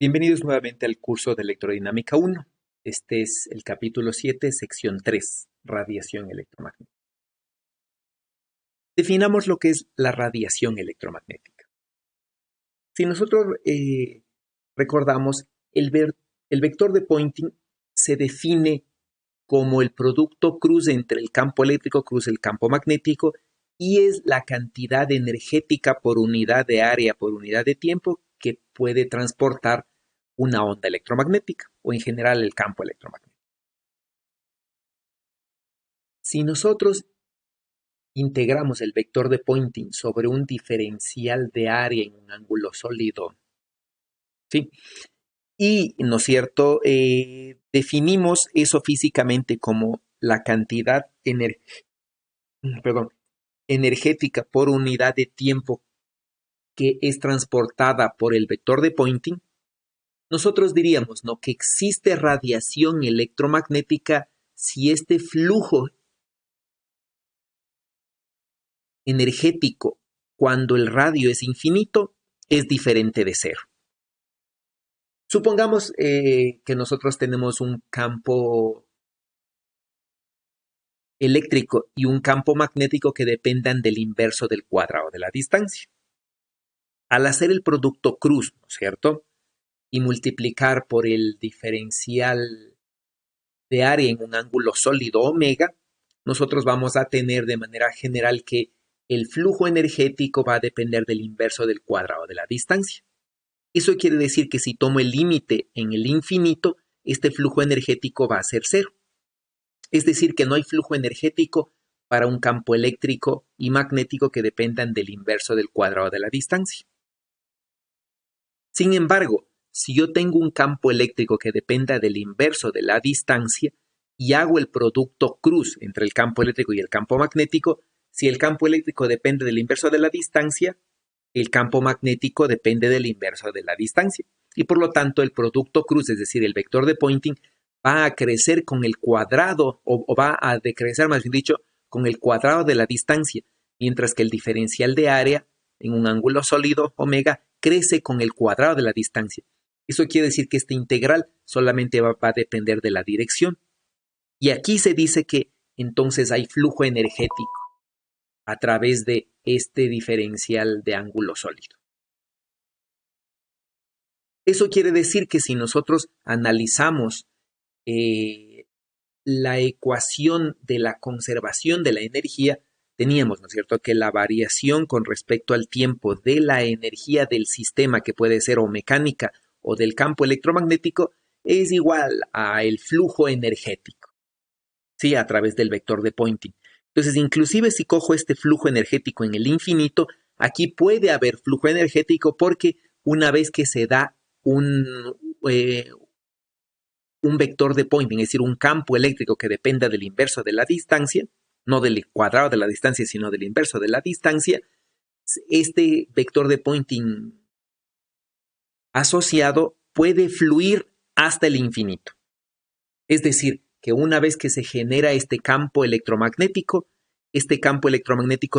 Bienvenidos nuevamente al curso de Electrodinámica 1. Este es el capítulo 7, sección 3, radiación electromagnética. Definamos lo que es la radiación electromagnética. Si nosotros recordamos, el vector de Poynting se define como el producto cruz entre el campo eléctrico cruz el campo magnético y es la cantidad energética por unidad de área por unidad de tiempo que puede transportar una onda electromagnética o en general el campo electromagnético. Si nosotros integramos el vector de Poynting sobre un diferencial de área en un ángulo sólido, ¿sí? Y, ¿no es cierto?, definimos eso físicamente como la cantidad energética por unidad de tiempo que es transportada por el vector de Poynting, nosotros diríamos, ¿no?, que existe radiación electromagnética si este flujo energético, cuando el radio es infinito, es diferente de cero. Supongamos que nosotros tenemos un campo eléctrico y un campo magnético que dependan del inverso del cuadrado de la distancia. Al hacer el producto cruz, ¿no es cierto?, y multiplicar por el diferencial de área en un ángulo sólido omega, nosotros vamos a tener de manera general que el flujo energético va a depender del inverso del cuadrado de la distancia. Eso quiere decir que si tomo el límite en el infinito, este flujo energético va a ser cero. Es decir, que no hay flujo energético para un campo eléctrico y magnético que dependan del inverso del cuadrado de la distancia. Sin embargo, si yo tengo un campo eléctrico que dependa del inverso de la distancia y hago el producto cruz entre el campo eléctrico y el campo magnético, si el campo eléctrico depende del inverso de la distancia, el campo magnético depende del inverso de la distancia. Y por lo tanto, el producto cruz, es decir, el vector de Poynting, va a crecer con el cuadrado, o va a decrecer, más bien dicho, con el cuadrado de la distancia, mientras que el diferencial de área en un ángulo sólido, omega, crece con el cuadrado de la distancia. Eso quiere decir que esta integral solamente va a depender de la dirección. Y aquí se dice que entonces hay flujo energético a través de este diferencial de ángulo sólido. Eso quiere decir que si nosotros analizamos la ecuación de la conservación de la energía, teníamos, ¿no es cierto?, que la variación con respecto al tiempo de la energía del sistema, que puede ser o mecánica o del campo electromagnético, es igual al flujo energético, ¿sí?, a través del vector de Poynting. Entonces, inclusive si cojo este flujo energético en el infinito, aquí puede haber flujo energético porque una vez que se da un vector de Poynting, es decir, un campo eléctrico que dependa del inverso de la distancia, no del cuadrado de la distancia, sino del inverso de la distancia, este vector de Poynting asociado puede fluir hasta el infinito. Es decir, que una vez que se genera este campo electromagnético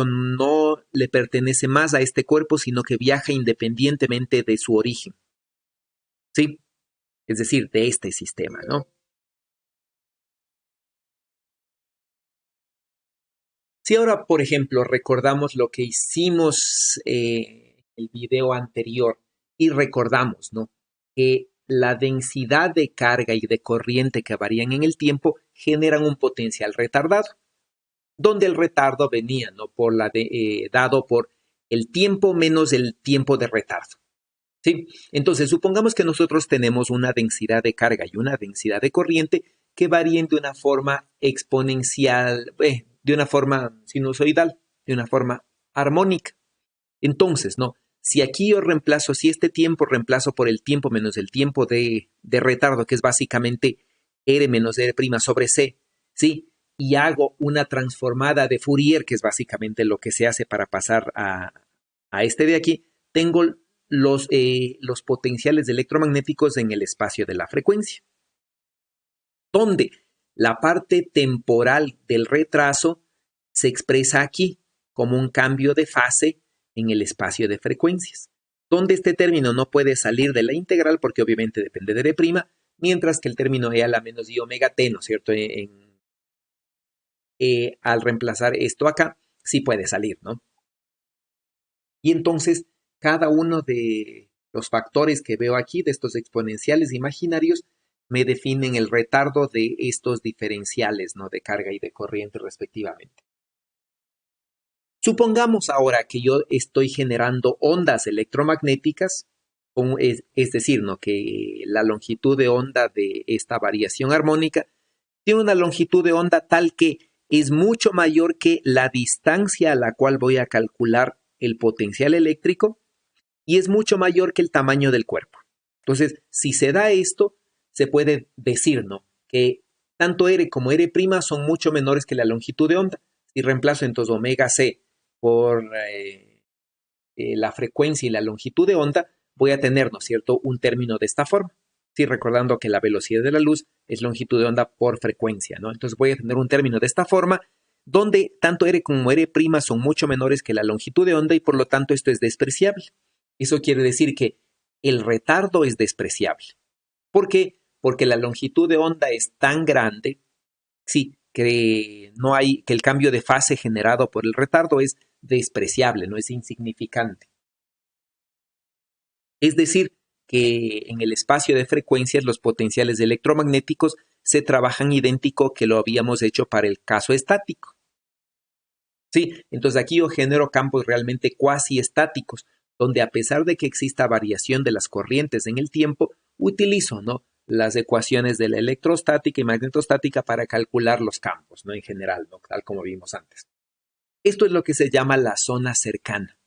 no le pertenece más a este cuerpo, sino que viaja independientemente de su origen. ¿Sí? Es decir, de este sistema, ¿no? Si ahora, por ejemplo, recordamos lo que hicimos en el video anterior y recordamos, ¿no?, que la densidad de carga y de corriente que varían en el tiempo generan un potencial retardado, donde el retardo venía, ¿no?, dado por el tiempo menos el tiempo de retardo. ¿Sí? Entonces, supongamos que nosotros tenemos una densidad de carga y una densidad de corriente que varíen de una forma exponencial, de una forma sinusoidal, de una forma armónica. Entonces, ¿no?, si aquí yo si este tiempo reemplazo por el tiempo menos el tiempo de retardo, que es básicamente R menos R' sobre C, ¿sí?, y hago una transformada de Fourier, que es básicamente lo que se hace para pasar a este de aquí, tengo los potenciales electromagnéticos en el espacio de la frecuencia, donde la parte temporal del retraso se expresa aquí como un cambio de fase en el espacio de frecuencias. donde este término no puede salir de la integral porque obviamente depende de R', mientras que el término E a la menos I omega t, ¿no es cierto? Al reemplazar esto acá, sí puede salir, ¿no? Y entonces, cada uno de los factores que veo aquí, de estos exponenciales imaginarios, me definen el retardo de estos diferenciales, ¿no? De carga y de corriente respectivamente. Supongamos ahora que yo estoy generando ondas electromagnéticas, es decir, ¿no? Que la longitud de onda de esta variación armónica tiene una longitud de onda tal que es mucho mayor que la distancia a la cual voy a calcular el potencial eléctrico y es mucho mayor que el tamaño del cuerpo. Entonces, si se da esto, se puede decir, ¿no? Que tanto R como R' son mucho menores que la longitud de onda. Si reemplazo entonces omega c por la frecuencia y la longitud de onda, voy a tener, ¿no es cierto?, un término de esta forma. Sí, recordando que la velocidad de la luz es longitud de onda por frecuencia, ¿no? Entonces voy a tener un término de esta forma donde tanto R como R' son mucho menores que la longitud de onda y por lo tanto esto es despreciable. Eso quiere decir que el retardo es despreciable. ¿Por qué? Porque la longitud de onda es tan grande, sí, que el cambio de fase generado por el retardo es despreciable, no es insignificante. Es decir, que en el espacio de frecuencias los potenciales electromagnéticos se trabajan idéntico que lo habíamos hecho para el caso estático. Sí, entonces aquí yo genero campos realmente cuasi estáticos, donde a pesar de que exista variación de las corrientes en el tiempo, utilizo, ¿no?, las ecuaciones de la electrostática y magnetostática para calcular los campos, ¿no?, en general, ¿no?, tal como vimos antes. Esto es lo que se llama la zona cercana.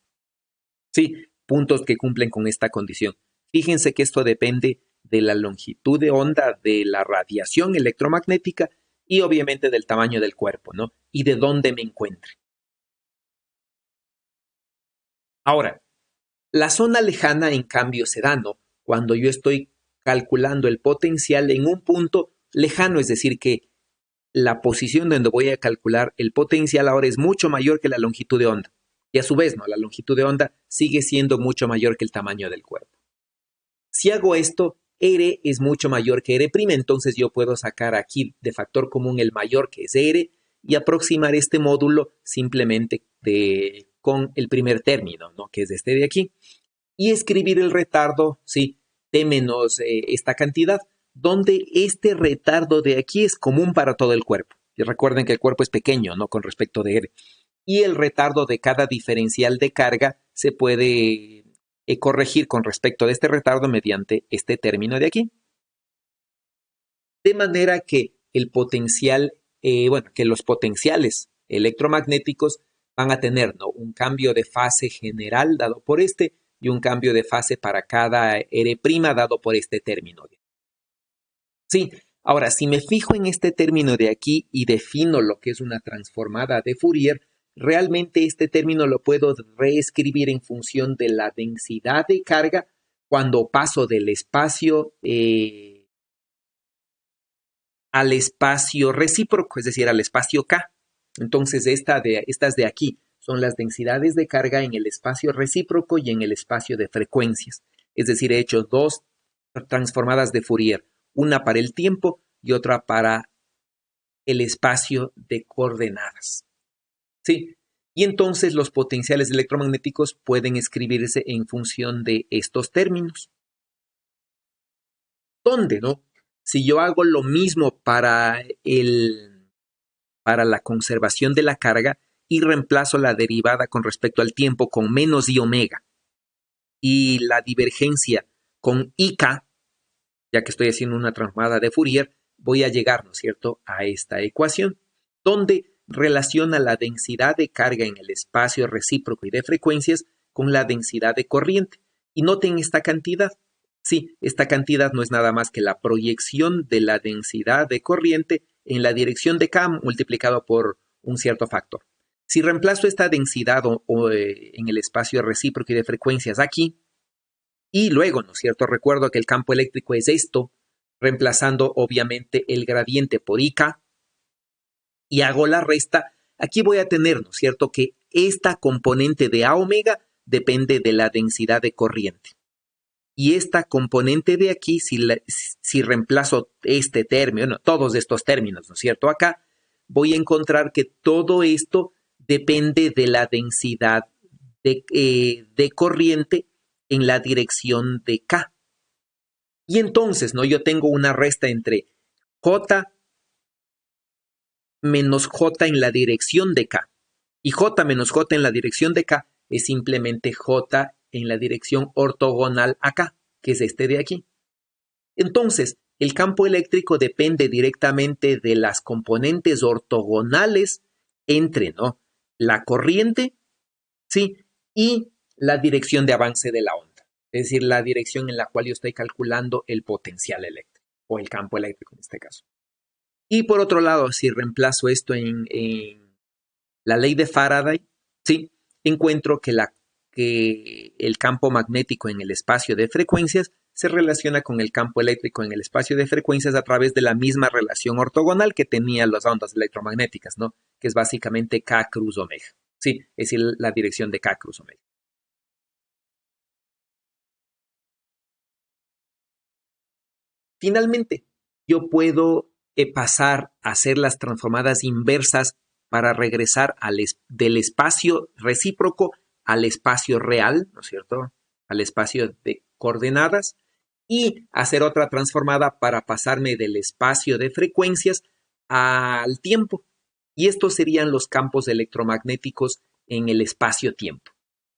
Sí, puntos que cumplen con esta condición. Fíjense que esto depende de la longitud de onda de la radiación electromagnética y obviamente del tamaño del cuerpo, ¿no? Y de dónde me encuentre. Ahora, la zona lejana, en cambio, se da, ¿no?, cuando yo estoy calculando el potencial en un punto lejano, es decir, que la posición donde voy a calcular el potencial ahora es mucho mayor que la longitud de onda. Y a su vez, ¿no?, la longitud de onda sigue siendo mucho mayor que el tamaño del cuerpo. Si hago esto, R es mucho mayor que R', entonces yo puedo sacar aquí de factor común el mayor, que es R, y aproximar este módulo simplemente con el primer término, ¿no?, que es este de aquí, y escribir el retardo, sí, T menos esta cantidad, donde este retardo de aquí es común para todo el cuerpo. Y recuerden que el cuerpo es pequeño, ¿no?, con respecto de R. Y el retardo de cada diferencial de carga se puede corregir con respecto de este retardo mediante este término de aquí. De manera que el potencial, que los potenciales electromagnéticos van a tener, ¿no?, un cambio de fase general dado por este y un cambio de fase para cada R' dado por este término. Sí, ahora si me fijo en este término de aquí y defino lo que es una transformada de Fourier, realmente este término lo puedo reescribir en función de la densidad de carga cuando paso del espacio al espacio recíproco, es decir, al espacio K. Entonces, estas de aquí son las densidades de carga en el espacio recíproco y en el espacio de frecuencias. Es decir, he hecho dos transformadas de Fourier, una para el tiempo y otra para el espacio de coordenadas. ¿Sí? Y entonces los potenciales electromagnéticos pueden escribirse en función de estos términos. ¿Dónde, no? Si yo hago lo mismo para la conservación de la carga y reemplazo la derivada con respecto al tiempo con menos I omega y la divergencia con IK, ya que estoy haciendo una transformada de Fourier, voy a llegar, ¿no es cierto?, a esta ecuación, donde relaciona la densidad de carga en el espacio recíproco y de frecuencias con la densidad de corriente. Y noten esta cantidad. Sí, esta cantidad no es nada más que la proyección de la densidad de corriente en la dirección de K multiplicado por un cierto factor. Si reemplazo esta densidad en el espacio recíproco y de frecuencias aquí, y luego, ¿no es cierto?, recuerdo que el campo eléctrico es esto, reemplazando obviamente el gradiente por IK, y hago la resta, aquí voy a tener, ¿no es cierto?, que esta componente de A omega depende de la densidad de corriente. Y esta componente de aquí, si reemplazo este término, todos estos términos, ¿no es cierto? Acá voy a encontrar que todo esto depende de la densidad de corriente en la dirección de K. Y entonces, ¿no? Yo tengo una resta entre J menos J en la dirección de K. Y J menos J en la dirección de K es simplemente J en la dirección ortogonal a K, que es este de aquí. Entonces, el campo eléctrico depende directamente de las componentes ortogonales entre, ¿no?, la corriente, ¿sí?, y la dirección de avance de la onda. Es decir, la dirección en la cual yo estoy calculando el potencial eléctrico, o el campo eléctrico en este caso. Y por otro lado, si reemplazo esto en la ley de Faraday, ¿sí?, encuentro que el campo magnético en el espacio de frecuencias se relaciona con el campo eléctrico en el espacio de frecuencias a través de la misma relación ortogonal que tenían las ondas electromagnéticas, ¿no?, que es básicamente K cruz omega. Sí, es decir, la dirección de K cruz omega. Finalmente, yo puedo pasar a hacer las transformadas inversas para regresar del espacio recíproco al espacio real, ¿no es cierto?, al espacio de coordenadas, y hacer otra transformada para pasarme del espacio de frecuencias al tiempo. Y estos serían los campos electromagnéticos en el espacio-tiempo,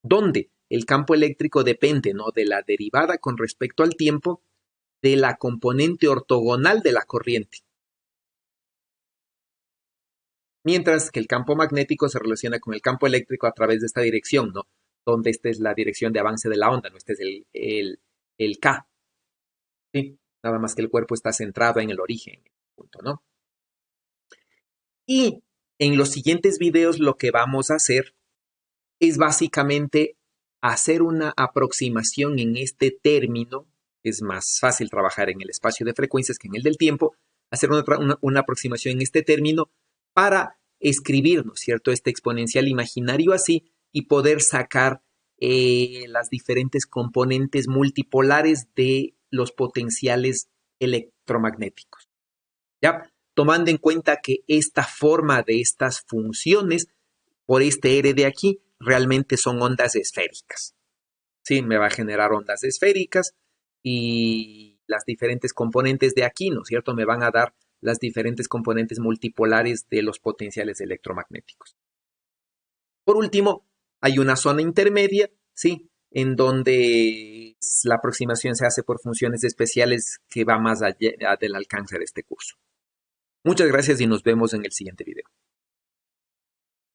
donde el campo eléctrico depende, ¿no?, de la derivada con respecto al tiempo de la componente ortogonal de la corriente. Mientras que el campo magnético se relaciona con el campo eléctrico a través de esta dirección, ¿no?, donde esta es la dirección de avance de la onda, ¿no? Este es el K. ¿Sí? Nada más que el cuerpo está centrado en el origen, punto, ¿no? Y en los siguientes videos lo que vamos a hacer es básicamente hacer una aproximación en este término. Es más fácil trabajar en el espacio de frecuencias que en el del tiempo. Hacer una aproximación en este término para escribir, ¿no es cierto?, este exponencial imaginario así y poder sacar las diferentes componentes multipolares de los potenciales electromagnéticos. ¿Ya? Tomando en cuenta que esta forma de estas funciones por este R de aquí realmente son ondas esféricas. Sí, me va a generar ondas esféricas y las diferentes componentes de aquí, ¿no es cierto?, me van a dar las diferentes componentes multipolares de los potenciales electromagnéticos. Por último, hay una zona intermedia, ¿sí?, en donde la aproximación se hace por funciones especiales que va más allá del alcance de este curso. Muchas gracias y nos vemos en el siguiente video.